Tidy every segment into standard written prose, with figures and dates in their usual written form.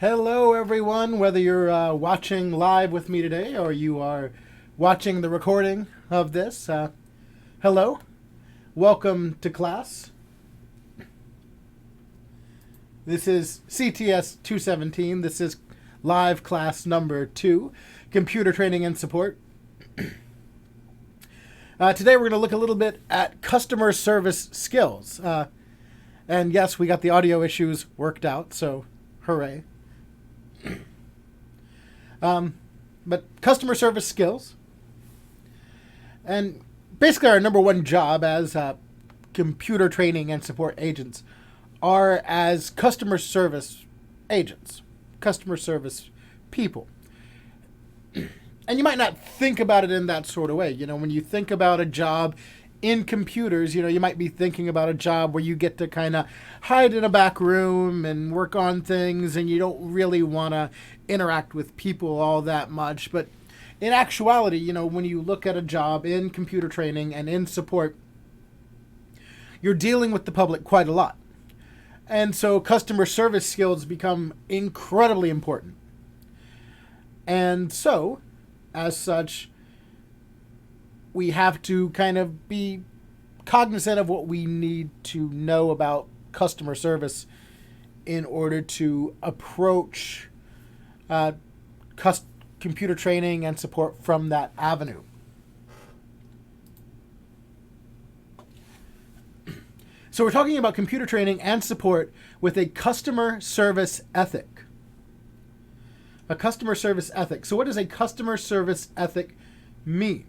Hello, everyone. Whether you're watching live with me today or you are watching the recording of this, hello. Welcome to class. This is CTS 217. This is live class number 2, Computer Training and Support. Today we're going to look a little bit at customer service skills. And yes, we got the audio issues worked out, so hooray. But customer service skills, and basically our number one job as computer training and support agents are as customer service agents, customer service people. And you might not think about it in that sort of way. You know, when you think about a job in computers, you might be thinking about a job where you get to kind of hide in a back room and work on things, and you don't really want to interact with people all that much. But in actuality, when you look at a job in computer training and in support, you're dealing with the public quite a lot. And so customer service skills become incredibly important. And so, as such, we have to kind of be cognizant of what we need to know about customer service in order to approach computer training and support from that avenue. So we're talking about computer training and support with a customer service ethic. A customer service ethic. So what does a customer service ethic mean?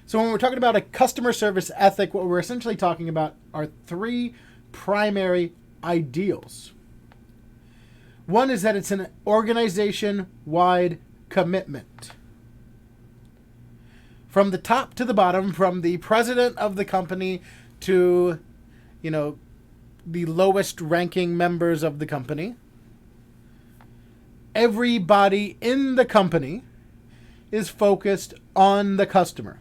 So when we're talking about a customer service ethic, what we're essentially talking about are 3 primary ideals. One is that it's an organization-wide commitment. From the top to the bottom, from the president of the company to, the lowest ranking members of the company, everybody in the company is focused on the customer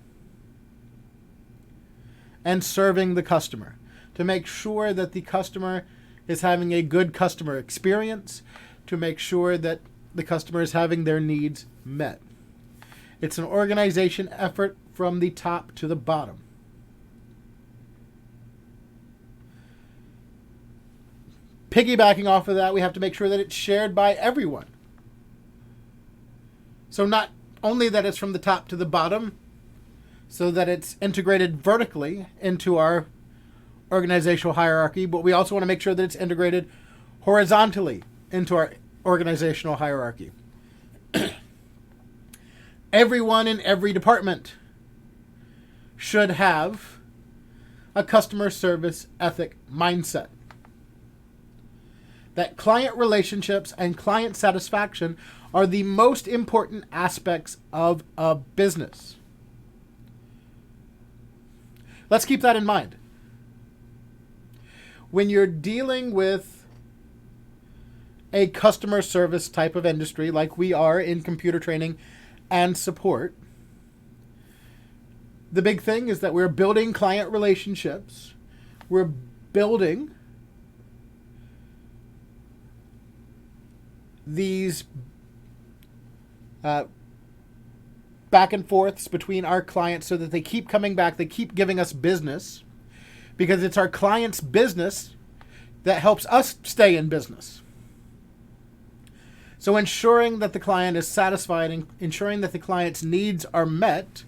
and serving the customer to make sure that the customer is having a good customer experience, to make sure that the customer is having their needs met. It's an organization effort from the top to the bottom. Piggybacking off of that, we have to make sure that it's shared by everyone. So not only that it's from the top to the bottom, so that it's integrated vertically into our organizational hierarchy, but we also want to make sure that it's integrated horizontally into our organizational hierarchy. Everyone in every department should have a customer service ethic mindset. That client relationships and client satisfaction are the most important aspects of a business. Let's keep that in mind. When you're dealing with a customer service type of industry like we are in computer training and support, the big thing is that we're building client relationships. We're building these back and forths between our clients so that they keep coming back, they keep giving us business, because it's our client's business that helps us stay in business. So ensuring that the client is satisfied and ensuring that the client's needs are met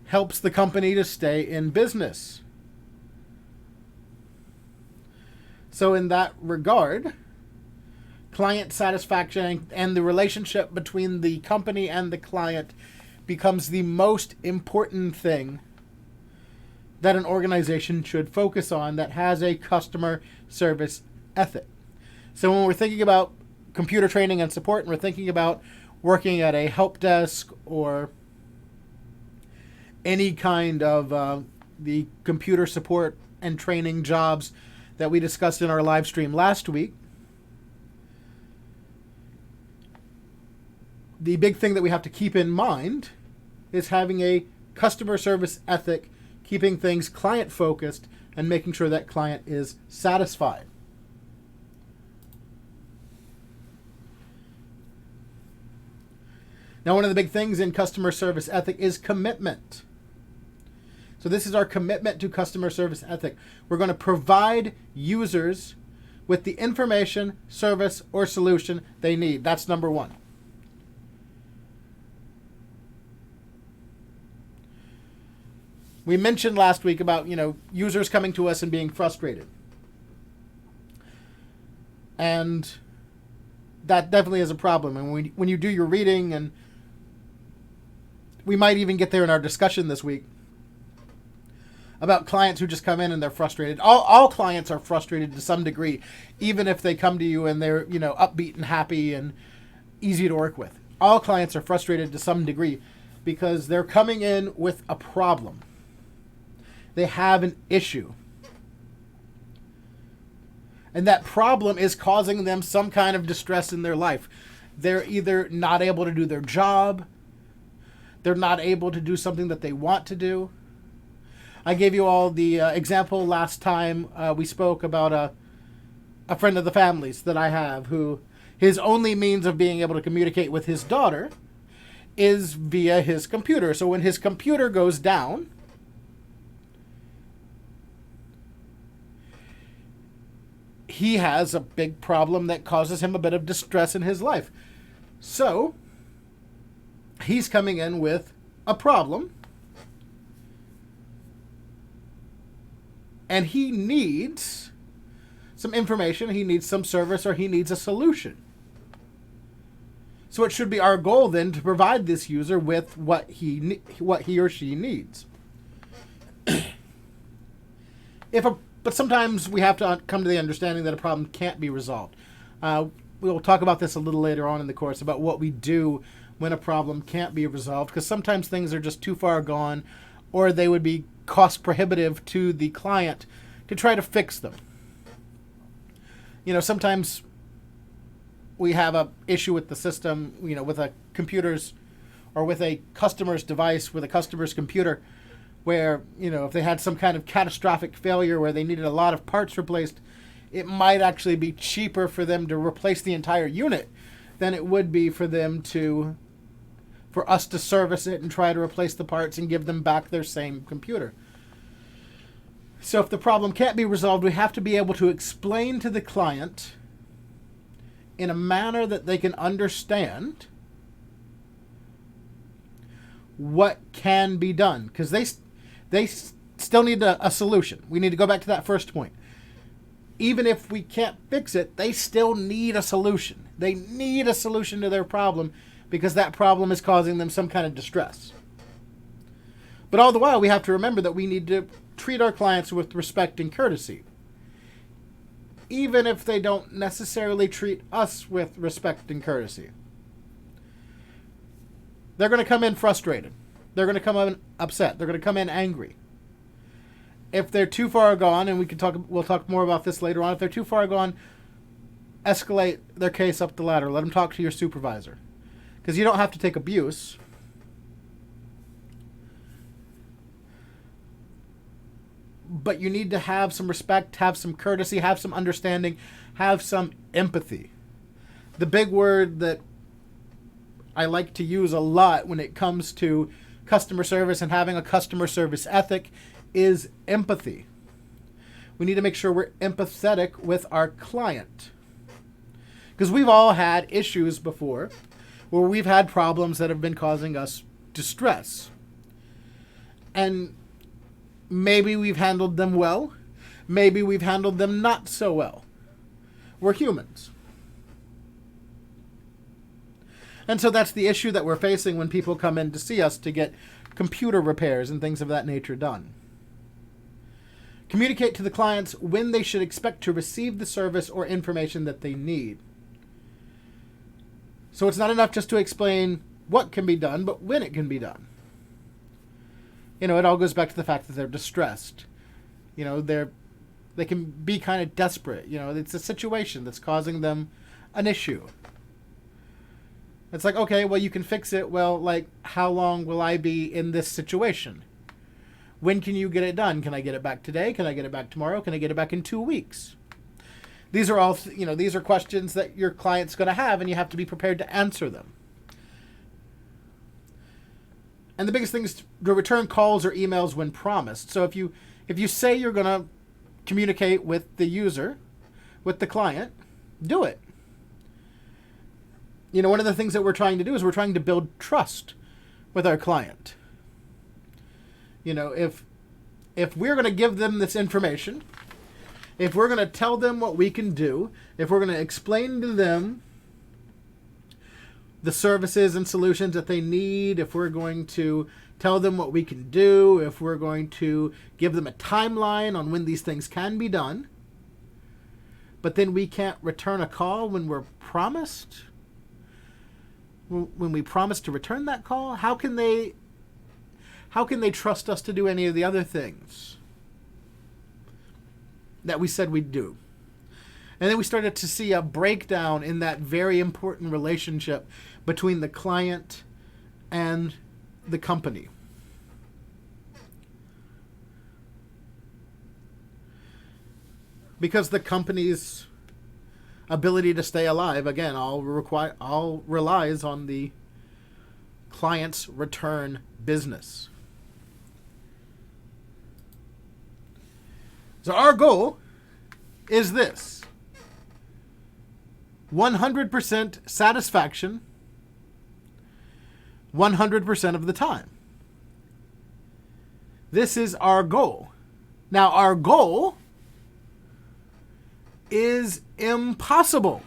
helps the company to stay in business. So in that regard, client satisfaction and the relationship between the company and the client becomes the most important thing that an organization should focus on that has a customer service ethic. So when we're thinking about computer training and support, and we're thinking about working at a help desk or any kind of the computer support and training jobs that we discussed in our live stream last week, the big thing that we have to keep in mind is having a customer service ethic, keeping things client focused, and making sure that client is satisfied. Now, one of the big things in customer service ethic is commitment. So this is our commitment to customer service ethic. We're going to provide users with the information, service, or solution they need. That's number one. We mentioned last week about, users coming to us and being frustrated. And that definitely is a problem. And when you do your reading, and we might even get there in our discussion this week, about clients who just come in and they're frustrated. All clients are frustrated to some degree, even if they come to you and they're, upbeat and happy and easy to work with. All clients are frustrated to some degree because they're coming in with a problem. They have an issue. And that problem is causing them some kind of distress in their life. They're either not able to do their job, they're not able to do something that they want to do. I gave you all the example last time we spoke about a friend of the family's that I have, who his only means of being able to communicate with his daughter is via his computer. So when his computer goes down, he has a big problem that causes him a bit of distress in his life. So he's coming in with a problem, and he needs some information, he needs some service, or he needs a solution. So it should be our goal then to provide this user with what he or she needs. But sometimes we have to come to the understanding that a problem can't be resolved. We'll talk about this a little later on in the course, about what we do when a problem can't be resolved, because sometimes things are just too far gone, or they would be cost prohibitive to the client to try to fix them. Sometimes we have a issue with the system, with a computer's or with a customer's device, with a customer's computer, where, if they had some kind of catastrophic failure where they needed a lot of parts replaced, it might actually be cheaper for them to replace the entire unit than it would be for us to service it and try to replace the parts and give them back their same computer. So if the problem can't be resolved, we have to be able to explain to the client in a manner that they can understand what can be done, because they still need a solution. We need to go back to that first point. Even if we can't fix it, they still need a solution. They need a solution to their problem because that problem is causing them some kind of distress. But all the while, we have to remember that we need to treat our clients with respect and courtesy, even if they don't necessarily treat us with respect and courtesy. They're going to come in frustrated. They're going to come in upset. They're going to come in angry. If they're too far gone, and we'll talk more about this later on, if they're too far gone, escalate their case up the ladder. Let them talk to your supervisor. Because you don't have to take abuse. But you need to have some respect, have some courtesy, have some understanding, have some empathy. The big word that I like to use a lot when it comes to customer service and having a customer service ethic is empathy. We need to make sure we're empathetic with our client. Because we've all had issues before where we've had problems that have been causing us distress. And maybe we've handled them well. Maybe we've handled them not so well. We're humans. And so that's the issue that we're facing when people come in to see us to get computer repairs and things of that nature done. Communicate to the clients when they should expect to receive the service or information that they need. So it's not enough just to explain what can be done, but when it can be done. It all goes back to the fact that they're distressed. They can be kind of desperate. It's a situation that's causing them an issue. It's like, okay, well, you can fix it. Well, how long will I be in this situation? When can you get it done? Can I get it back today? Can I get it back tomorrow? Can I get it back in 2 weeks? These are all, these are questions that your client's going to have, and you have to be prepared to answer them. And the biggest thing is to return calls or emails when promised. So if you say you're going to communicate with the user, with the client, do it. One of the things that we're trying to do is we're trying to build trust with our client. If we're going to give them this information, if we're going to tell them what we can do, if we're going to explain to them the services and solutions that they need, if we're going to tell them what we can do, if we're going to give them a timeline on when these things can be done, but then we can't return a call when we're promised, when we promise to return that call, how can they trust us to do any of the other things that we said we'd do? And then we started to see a breakdown in that very important relationship between the client and the company. Because the company's ability to stay alive, again, all relies on the client's return business. So our goal is this: 100% satisfaction 100% of the time. This is our goal. Now, our goal is impossible.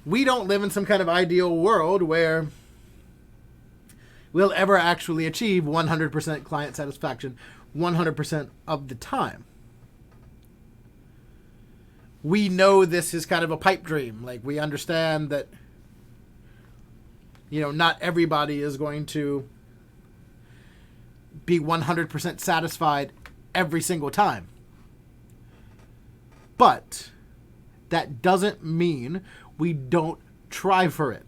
We don't live in some kind of ideal world where we'll ever actually achieve 100% client satisfaction 100% of the time. We know this is kind of a pipe dream. Like, we understand that, not everybody is going to be 100% satisfied every single time. But that doesn't mean we don't try for it.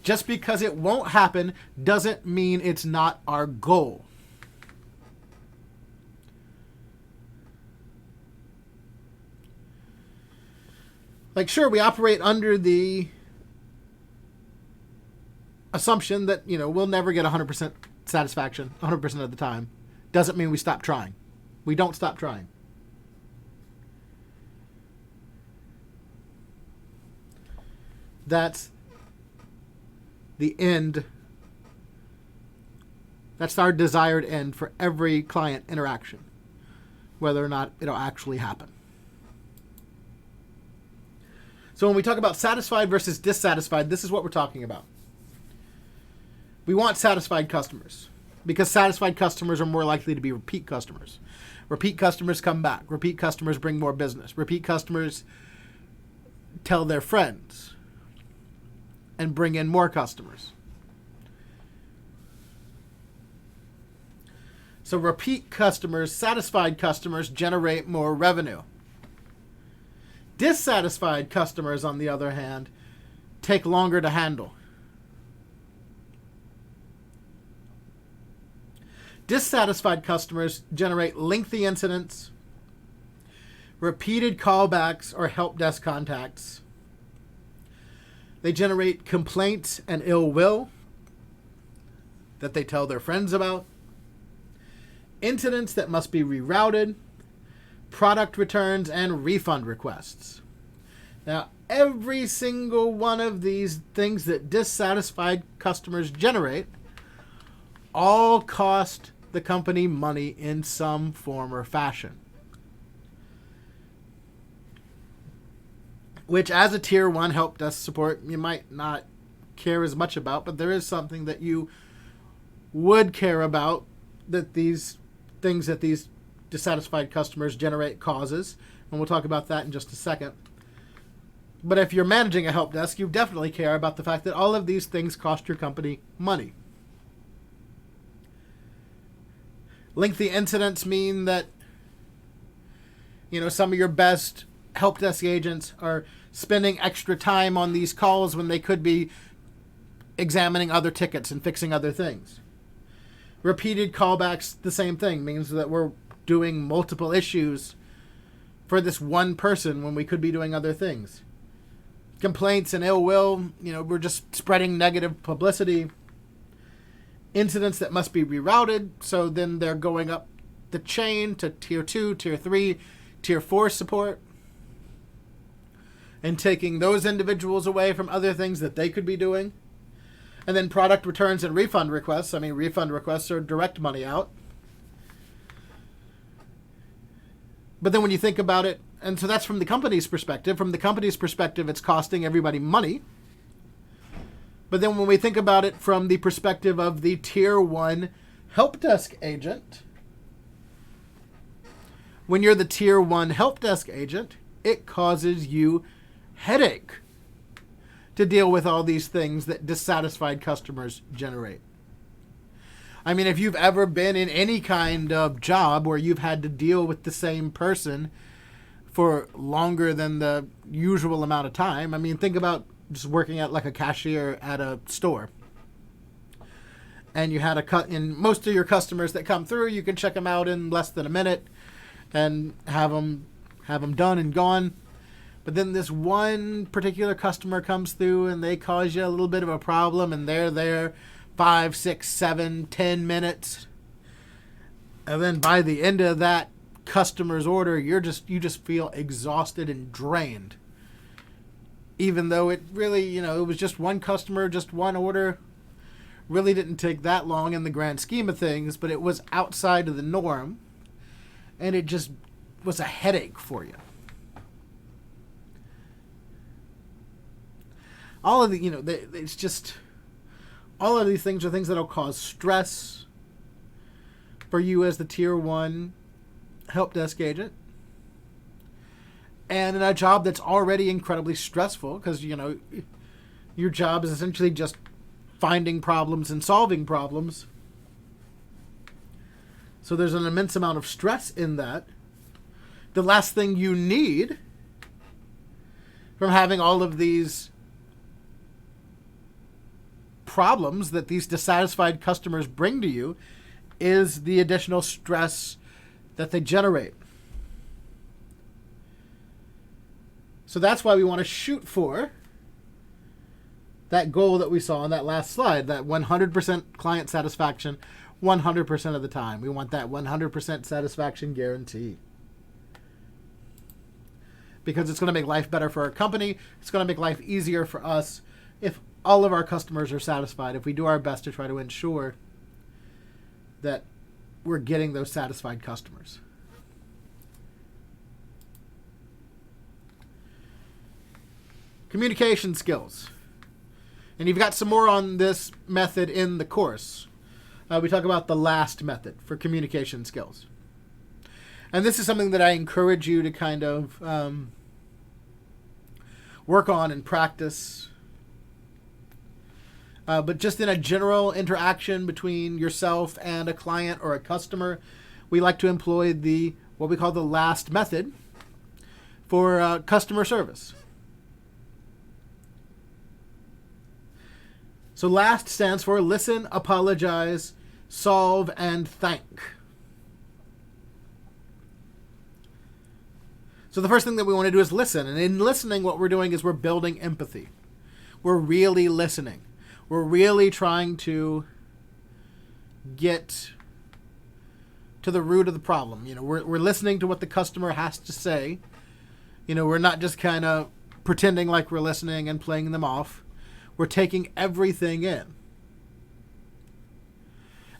Just because it won't happen doesn't mean it's not our goal. Like, sure, we operate under the assumption that, we'll never get 100% satisfaction 100% of the time. Doesn't mean we stop trying. We don't stop trying. That's the end. That's our desired end for every client interaction, whether or not it'll actually happen. So when we talk about satisfied versus dissatisfied, this is what we're talking about. We want satisfied customers because satisfied customers are more likely to be repeat customers. Repeat customers come back. Repeat customers bring more business. Repeat customers tell their friends and bring in more customers. So repeat customers, satisfied customers generate more revenue. Dissatisfied customers, on the other hand, take longer to handle. Dissatisfied customers generate lengthy incidents, repeated callbacks or help desk contacts. They generate complaints and ill will that they tell their friends about, incidents that must be rerouted, product returns, and refund requests. Now, every single one of these things that dissatisfied customers generate all cost the company money in some form or fashion. Which, as a tier 1 help desk support, you might not care as much about, but there is something that you would care about, that these things that these dissatisfied customers generate causes, and we'll talk about that in just a second. But if you're managing a help desk, you definitely care about the fact that all of these things cost your company money. Lengthy incidents mean that, some of your best help desk agents are spending extra time on these calls when they could be examining other tickets and fixing other things. Repeated callbacks, the same thing, means that we're doing multiple issues for this one person when we could be doing other things. Complaints and ill will, we're just spreading negative publicity. Incidents that must be rerouted, so then they're going up the chain to tier 2, tier 3, tier 4 support, and taking those individuals away from other things that they could be doing. And then product returns and refund requests. Refund requests are direct money out. But then when you think about it, and so that's from the company's perspective. From the company's perspective, it's costing everybody money. But then when we think about it from the perspective of the tier 1 help desk agent, when you're the tier 1 help desk agent, it causes you headache to deal with all these things that dissatisfied customers generate. If you've ever been in any kind of job where you've had to deal with the same person for longer than the usual amount of time, think about just working at like a cashier at a store. And you had in most of your customers that come through, you can check them out in less than a minute and have them done and gone. But then this one particular customer comes through and they cause you a little bit of a problem, and they're there 5, 6, 7, 10 minutes. And then by the end of that customer's order, you just feel exhausted and drained. Even though it really, it was just one customer, just one order. Really didn't take that long in the grand scheme of things, but it was outside of the norm. And it just was a headache for you. All of it's just, all of these things are things that'll cause stress for you as the tier 1 help desk agent. And in a job that's already incredibly stressful, because, your job is essentially just finding problems and solving problems. So there's an immense amount of stress in that. The last thing you need from having all of these problems that these dissatisfied customers bring to you is the additional stress that they generate. So that's why we want to shoot for that goal that we saw on that last slide, that 100% client satisfaction 100% of the time. We want that 100% satisfaction guarantee. Because it's going to make life better for our company. It's going to make life easier for us if all of our customers are satisfied, if we do our best to try to ensure that we're getting those satisfied customers. Communication skills. And you've got some more on this method in the course. We talk about the last method for communication skills. And this is something that I encourage you to kind of work on and practice. But just in a general interaction between yourself and a client or a customer, we like to employ what we call the last method for customer service. So LAST stands for listen, apologize, solve, and thank. So the first thing that we want to do is listen. And in listening, what we're doing is we're building empathy. We're really listening. We're really trying to get to the root of the problem. We're listening to what the customer has to say. We're not just kind of pretending like we're listening and playing them off. We're taking everything in.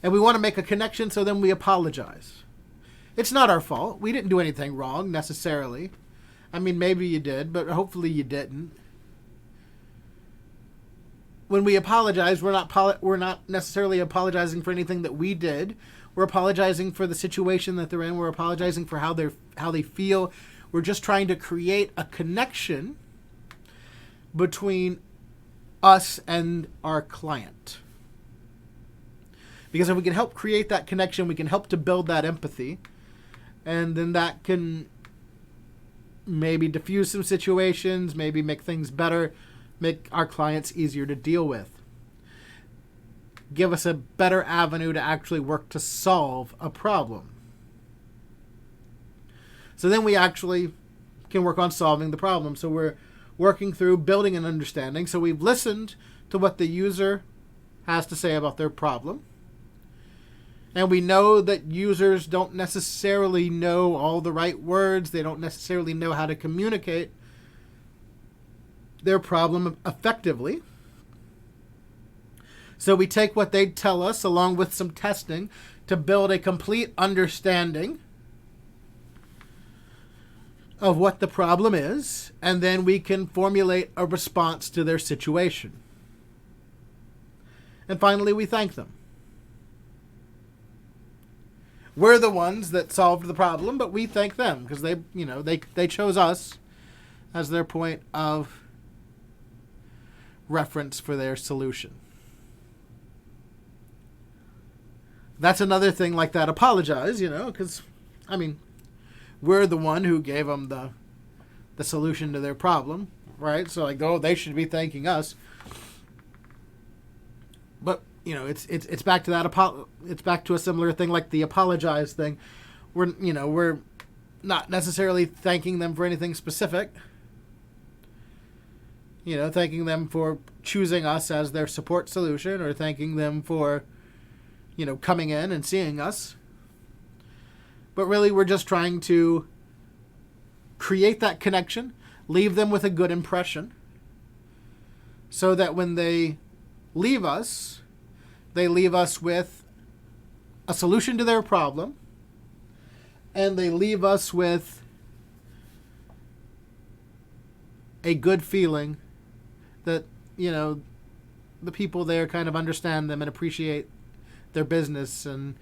And we want to make a connection, so then we apologize. It's not our fault. We didn't do anything wrong, necessarily. Maybe you did, but hopefully you didn't. When we apologize, we're not necessarily apologizing for anything that we did. We're apologizing for the situation that they're in. We're apologizing for how they feel. We're just trying to create a connection between us and our client. Because if we can help create that connection, we can help to build that empathy. And then that can maybe diffuse some situations, maybe make things better, make our clients easier to deal with. Give us a better avenue to actually work to solve a problem. So then we actually can work on solving the problem. So we're working through building an understanding. So we've listened to what the user has to say about their problem. And we know that users don't necessarily know all the right words. They don't necessarily know how to communicate their problem effectively. So we take what they tell us along with some testing to build a complete understanding of what the problem is, and then we can formulate a response to their situation. And finally, we thank them. We're the ones that solved the problem, but we thank them because they chose us as their point of reference for their solution. That's another thing like that. Apologize, because, we're the one who gave them the solution to their problem, right? So they should be thanking us. But it's back to that. It's back to a similar thing like the apologize thing. We're not necessarily thanking them for anything specific. Thanking them for choosing us as their support solution, or thanking them for coming in and seeing us. But really, we're just trying to create that connection, leave them with a good impression, so that when they leave us with a solution to their problem, and they leave us with a good feeling that, the people there kind of understand them and appreciate their business and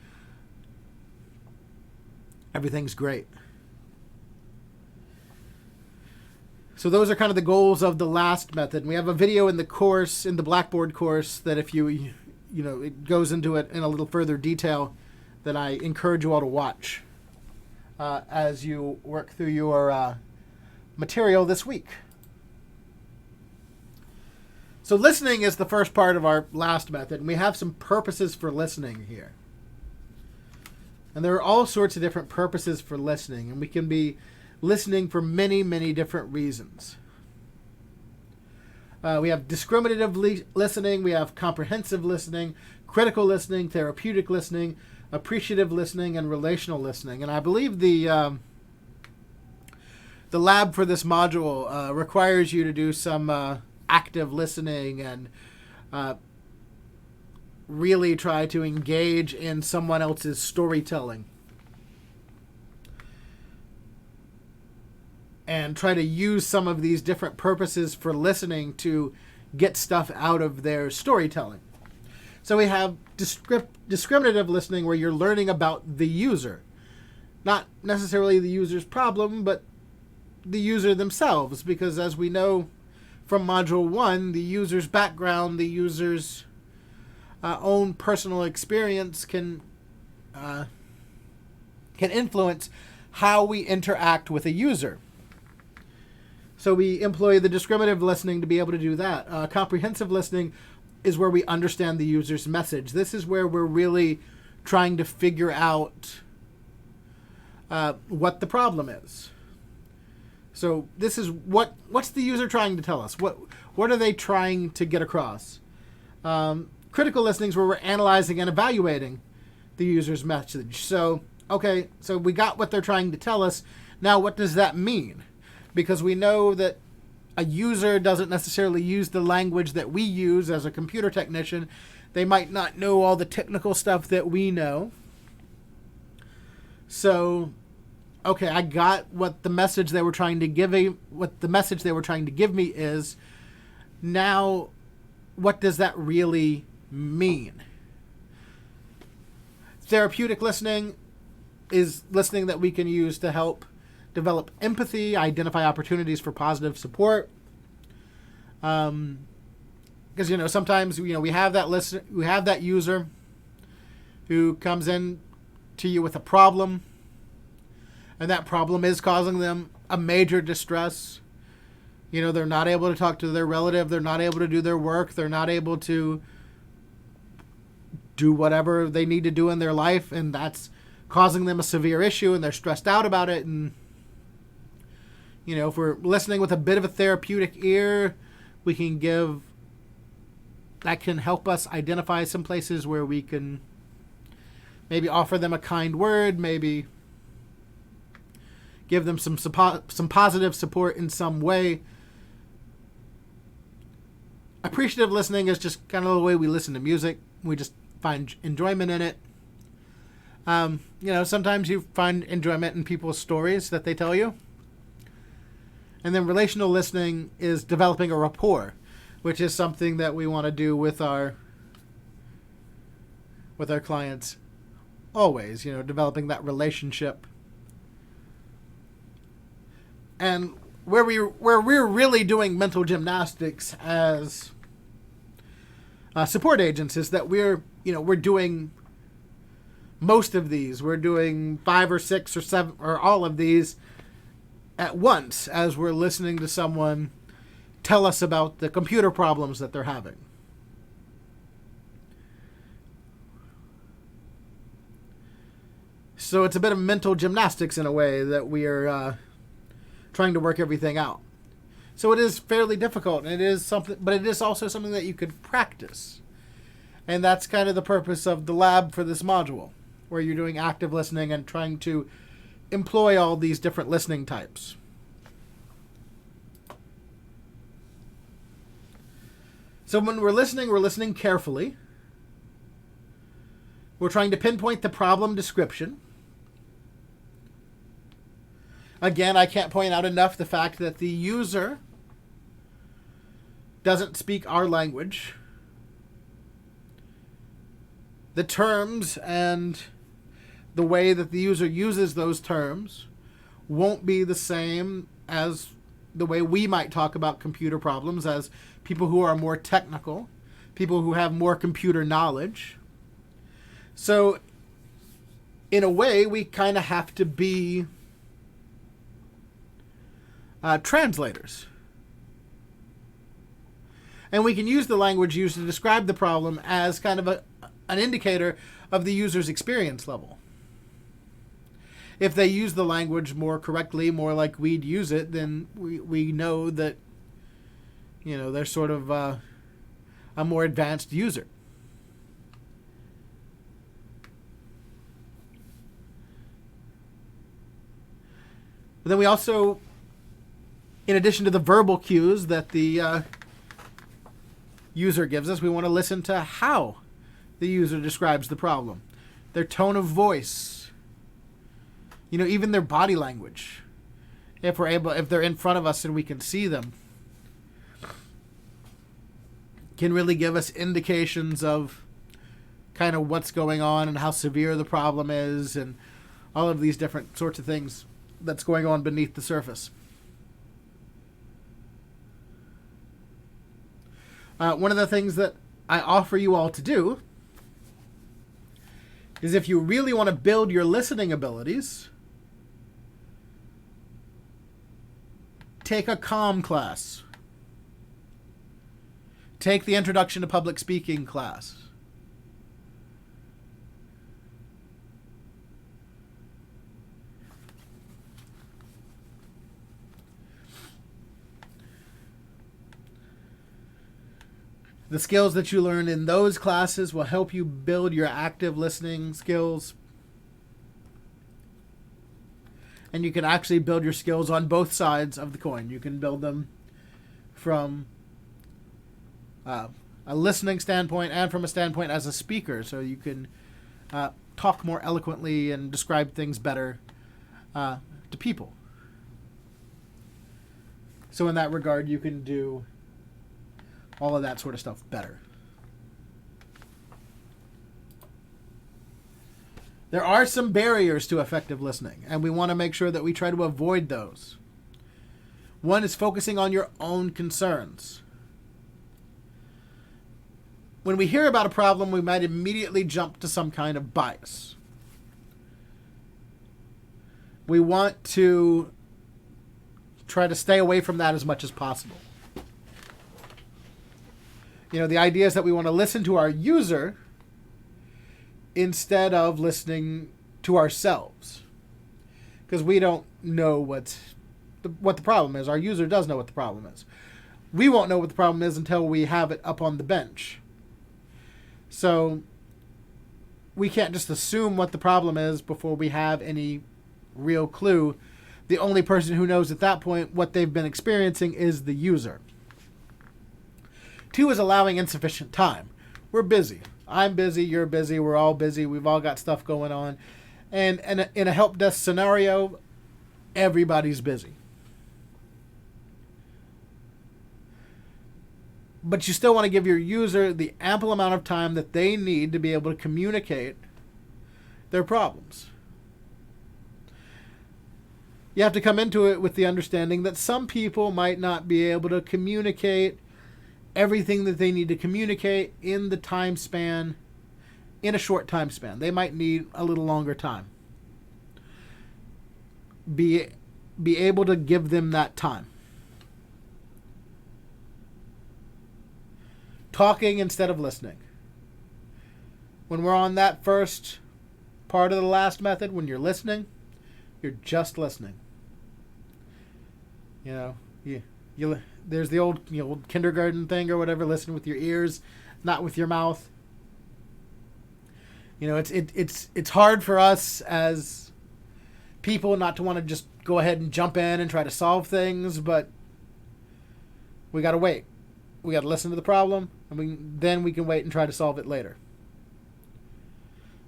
everything's great. So those are kind of the goals of the last method. And we have a video in the course, in the Blackboard course, that if it goes into it in a little further detail, that I encourage you all to watch as you work through your material this week. So listening is the first part of our last method, and we have some purposes for listening here. And there are all sorts of different purposes for listening, and we can be listening for many, many different reasons. We have discriminative listening, we have comprehensive listening, critical listening, therapeutic listening, appreciative listening, and relational listening. And I believe the lab for this module requires you to do some active listening and really try to engage in someone else's storytelling and try to use some of these different purposes for listening to get stuff out of their storytelling. So we have discriminative listening, where you're learning about the user, not necessarily the user's problem, but the user themselves, because as we know from Module 1, the user's background, the user's own personal experience can influence how we interact with a user. So we employ the discriminative listening to be able to do that. Comprehensive listening is where we understand the user's message. This is where we're really trying to figure out what the problem is. So this is what's the user trying to tell us? What are they trying to get across? Critical listening is where we're analyzing and evaluating the user's message. So we got what they're trying to tell us. Now, what does that mean? Because we know that a user doesn't necessarily use the language that we use as a computer technician. They might not know all the technical stuff that we know. So, I got what the message they were trying to give me. What the message they were trying to give me is. Now, what does that really mean? Therapeutic listening is listening that we can use to help develop empathy, identify opportunities for positive support. Because sometimes we have that user who comes in to you with a problem, and that problem is causing them a major distress. They're not able to talk to their relative, they're not able to do their work, they're not able to do whatever they need to do in their life, and that's causing them a severe issue, and they're stressed out about it, and If we're listening with a bit of a therapeutic ear, we can give, that can help us identify some places where we can maybe offer them a kind word, maybe give them some positive support in some way. Appreciative listening is just kind of the way we listen to music. We just find enjoyment in it. Sometimes you find enjoyment in people's stories that they tell you. And then relational listening is developing a rapport, which is something that we want to do with our clients always, developing that relationship. And where we're really doing mental gymnastics as support agents is that we're doing most of these. We're doing 5 or 6 or 7 or all of these at once as we're listening to someone tell us about the computer problems that they're having. So it's a bit of mental gymnastics in a way that we are trying to work everything out. So it is fairly difficult, and it is something, but it is also something that you could practice. And that's kind of the purpose of the lab for this module, where you're doing active listening and trying to employ all these different listening types. So when we're listening carefully. We're trying to pinpoint the problem description. Again, I can't point out enough the fact that the user doesn't speak our language. The terms and the way that the user uses those terms won't be the same as the way we might talk about computer problems as people who are more technical, people who have more computer knowledge. So, in a way, we kind of have to be translators. And we can use the language used to describe the problem as kind of an indicator of the user's experience level. If they use the language more correctly, more like we'd use it, then we know that, they're sort of a more advanced user. But then we also, in addition to the verbal cues that the user gives us, we want to listen to how the user describes the problem, their tone of voice, even their body language. If they're in front of us and we can see them, can really give us indications of kind of what's going on and how severe the problem is and all of these different sorts of things that's going on beneath the surface. One of the things that I offer you all to do is, if you really want to build your listening abilities, take a comm class. Take the Introduction to Public Speaking class. The skills that you learn in those classes will help you build your active listening skills. And you can actually build your skills on both sides of the coin. You can build them from a listening standpoint and from a standpoint as a speaker. So you can talk more eloquently and describe things better to people. So in that regard, you can do all of that sort of stuff better. There are some barriers to effective listening, and we want to make sure that we try to avoid those. One is focusing on your own concerns. When we hear about a problem, we might immediately jump to some kind of bias. We want to try to stay away from that as much as possible. The idea is that we want to listen to our user instead of listening to ourselves, because we don't know what's what the problem is. Our user does know what the problem is. We won't know what the problem is until we have it up on the bench. So we can't just assume what the problem is before we have any real clue. The only person who knows at that point what they've been experiencing is the user. 2 is allowing insufficient time. We're busy. I'm busy, you're busy, we're all busy, we've all got stuff going on. And in a help desk scenario, everybody's busy. But you still want to give your user the ample amount of time that they need to be able to communicate their problems. You have to come into it with the understanding that some people might not be able to communicate everything that they need to communicate in the time span, in a short time span. They might need a little longer time. Be able to give them that time. Talking instead of listening. When we're on that first part of the last method, when you're listening, you're just listening. There's the old kindergarten thing or whatever. Listen with your ears, not with your mouth. It's hard for us as people not to want to just go ahead and jump in and try to solve things, but we got to wait. We got to listen to the problem, and then we can wait and try to solve it later.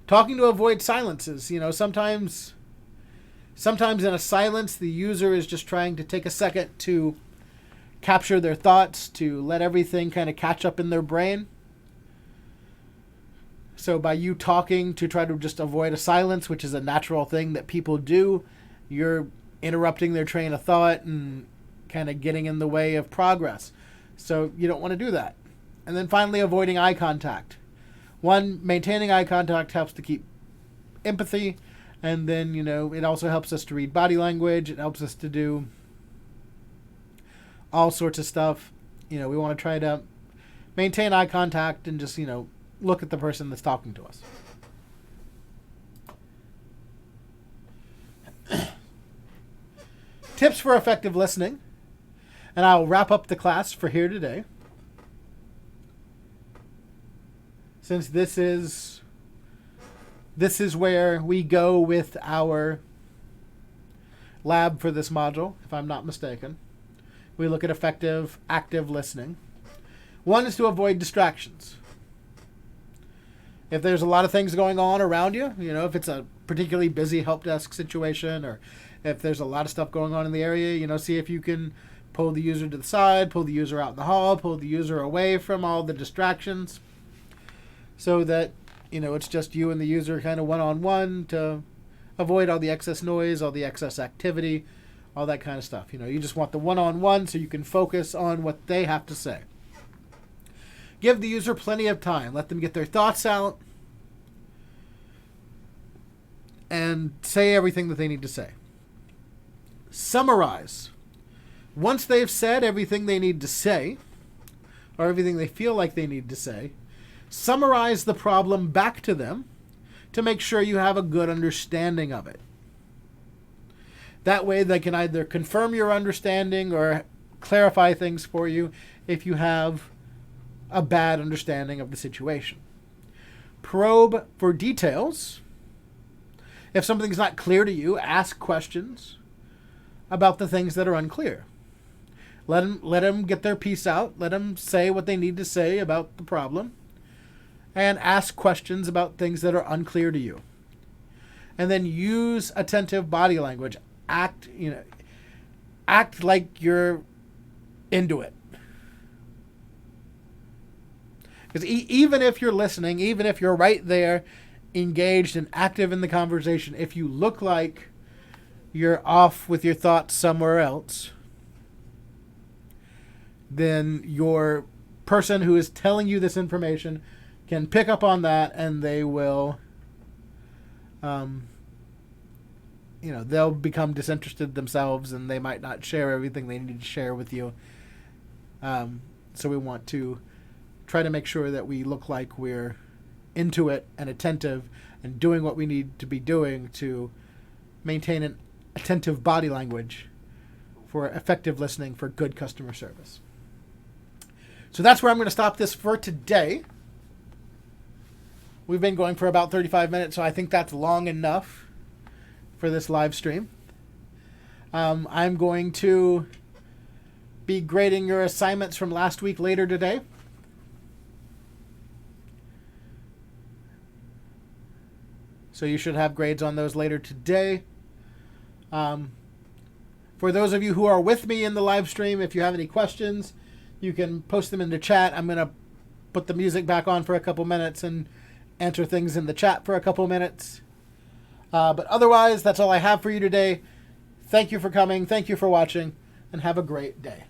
Talking to avoid silences. Sometimes in a silence, the user is just trying to take a second to capture their thoughts, to let everything kind of catch up in their brain. So by you talking to try to just avoid a silence, which is a natural thing that people do, you're interrupting their train of thought and kind of getting in the way of progress. So you don't want to do that. And then finally, avoiding eye contact. Maintaining eye contact helps to keep empathy. And then, it also helps us to read body language. It helps us to do all sorts of stuff. We want to try to maintain eye contact and just, look at the person that's talking to us. Tips for effective listening. And I'll wrap up the class for here today. Since this is where we go with our lab for this module, if I'm not mistaken. We look at effective, active listening. 1 is to avoid distractions. If there's a lot of things going on around you, if it's a particularly busy help desk situation, or if there's a lot of stuff going on in the area, see if you can pull the user to the side, pull the user out in the hall, pull the user away from all the distractions so that, it's just you and the user kind of one-on-one to avoid all the excess noise, all the excess activity, all that kind of stuff. You just want the one-on-one so you can focus on what they have to say. Give the user plenty of time. Let them get their thoughts out and say everything that they need to say. Summarize. Once they've said everything they need to say, or everything they feel like they need to say, summarize the problem back to them to make sure you have a good understanding of it. That way they can either confirm your understanding or clarify things for you if you have a bad understanding of the situation. Probe for details. If something's not clear to you, ask questions about the things that are unclear. Let them get their piece out. Let them say what they need to say about the problem. And ask questions about things that are unclear to you. And then use attentive body language. Act like you're into it. Because even if you're listening, even if you're right there, engaged and active in the conversation, if you look like you're off with your thoughts somewhere else, then your person who is telling you this information can pick up on that, and they will, they'll become disinterested themselves, and they might not share everything they need to share with you. So we want to try to make sure that we look like we're into it and attentive and doing what we need to be doing to maintain an attentive body language for effective listening for good customer service. So that's where I'm going to stop this for today. We've been going for about 35 minutes, so I think that's long enough for this live stream. I'm going to be grading your assignments from last week later today. So you should have grades on those later today. For those of you who are with me in the live stream, if you have any questions, you can post them in the chat. I'm going to put the music back on for a couple minutes and answer things in the chat for a couple minutes. But otherwise, that's all I have for you today. Thank you for coming. Thank you for watching, and have a great day.